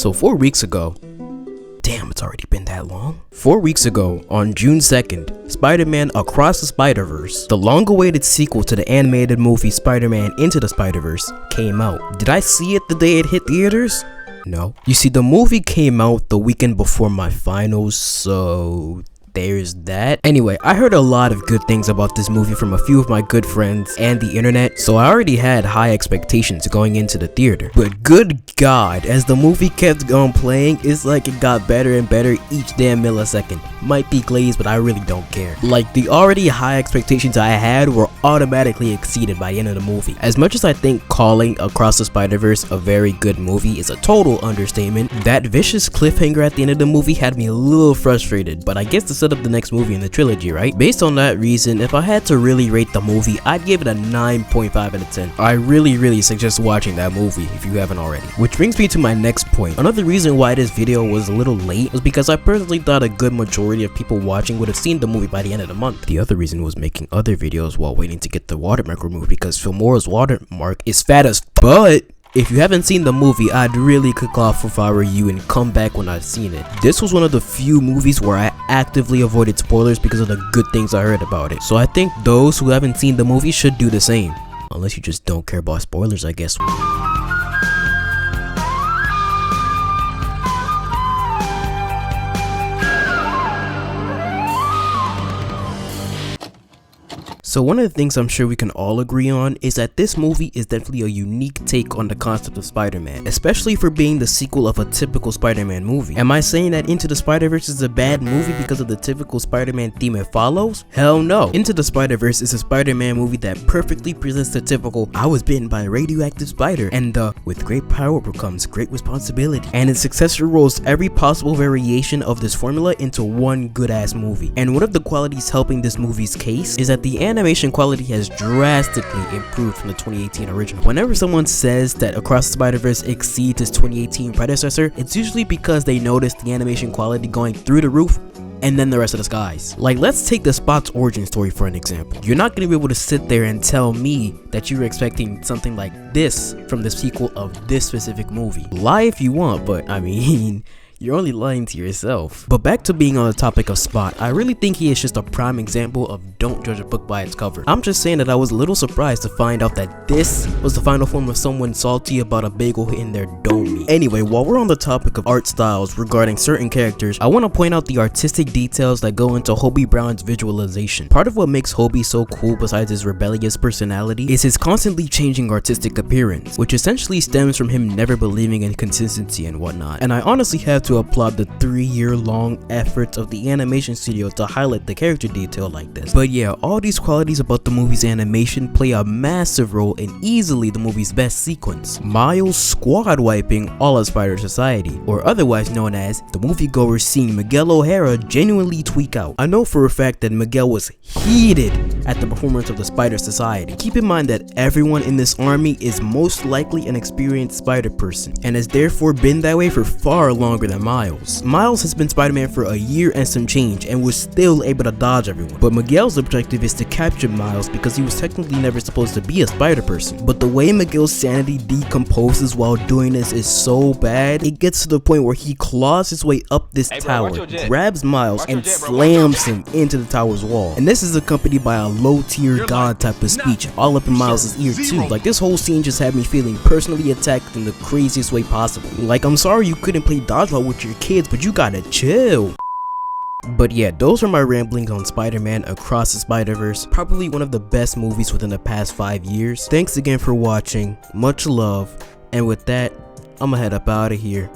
So 4 weeks ago, damn, it's already been that long. 4 weeks ago, on June 2nd, Spider-Man Across the Spider-Verse, the long-awaited sequel to the animated movie Spider-Man Into the Spider-Verse, came out. Did I see it the day it hit theaters? No. You see, the movie came out the weekend before my finals, so there's that. Anyway, I heard a lot of good things about this movie from a few of my good friends and the internet, so I already had high expectations going into the theater. But good God, as the movie kept on playing, it's like it got better and better each damn millisecond. Might be glazed, but I really don't care. Like, the already high expectations I had were automatically exceeded by the end of the movie. As much as I think calling Across the Spider-Verse a very good movie is a total understatement, that vicious cliffhanger at the end of the movie had me a little frustrated, but I guess the set up the next movie in the trilogy, right? Based on that reason, if I had to really rate the movie, I'd give it a 9.5 out of 10. I really suggest watching that movie if you haven't already. Which brings me to my next point. Another reason why this video was a little late was because I personally thought a good majority of people watching would have seen the movie by the end of the month. The other reason was making other videos while waiting to get the watermark removed, because Filmora's watermark is fat as but if you haven't seen the movie, I'd really click off if I were you and come back when I've seen it. This was one of the few movies where I actively avoided spoilers because of the good things I heard about it. So I think those who haven't seen the movie should do the same. Unless you just don't care about spoilers, I guess. So one of the things I'm sure we can all agree on is that this movie is definitely a unique take on the concept of Spider-Man, especially for being the sequel of a typical Spider-Man movie. Am I saying that Into the Spider-Verse is a bad movie because of the typical Spider-Man theme it follows? Hell no. Into the Spider-Verse is a Spider-Man movie that perfectly presents the typical "I was bitten by a radioactive spider" and "with great power comes great responsibility," and it successfully rolls every possible variation of this formula into one good-ass movie. And one of the qualities helping this movie's case is that the animation quality has drastically improved from the 2018 original. Whenever someone says that Across the Spider-Verse exceeds its 2018 predecessor, it's usually because they noticed the animation quality going through the roof and then the rest of the skies. Like, let's take the Spot's origin story for an example. You're not gonna be able to sit there and tell me that you were expecting something like this from the sequel of this specific movie. Lie if you want, but I mean, you're only lying to yourself. But back to being on the topic of Spot, I really think he is just a prime example of don't judge a book by its cover. I'm just saying that I was a little surprised to find out that this was the final form of someone salty about a bagel hitting their dome. Anyway, while we're on the topic of art styles regarding certain characters, I want to point out the artistic details that go into Hobie Brown's visualization. Part of what makes Hobie so cool, besides his rebellious personality, is his constantly changing artistic appearance, which essentially stems from him never believing in consistency and whatnot. And I honestly have to applaud the 3-year-long efforts of the animation studio to highlight the character detail like this. But yeah, all these qualities about the movie's animation play a massive role in easily the movie's best sequence: Miles squad wiping all of Spider Society, or otherwise known as the moviegoers seeing Miguel O'Hara genuinely tweak out. I know for a fact that Miguel was heated at the performance of the Spider Society. Keep in mind that everyone in this army is most likely an experienced Spider person, and has therefore been that way for far longer than Miles. Miles has been Spider-Man for a year and some change and was still able to dodge everyone. But Miguel's objective is to capture Miles because he was technically never supposed to be a spider person. But the way Miguel's sanity decomposes while doing this is so bad, it gets to the point where he claws his way up this tower, grabs Miles, and slams him into the tower's wall. And this is accompanied by a low-tier god type of speech all up in Miles' ear too. Like, this whole scene just had me feeling personally attacked in the craziest way possible. Like, I'm sorry you couldn't play dodgeball with your kids, but you gotta chill. But yeah, those are my ramblings on Spider-Man Across the Spider-Verse, probably one of the best movies within the past 5 years. Thanks again for watching, much love, and with that, I'ma head up out of here.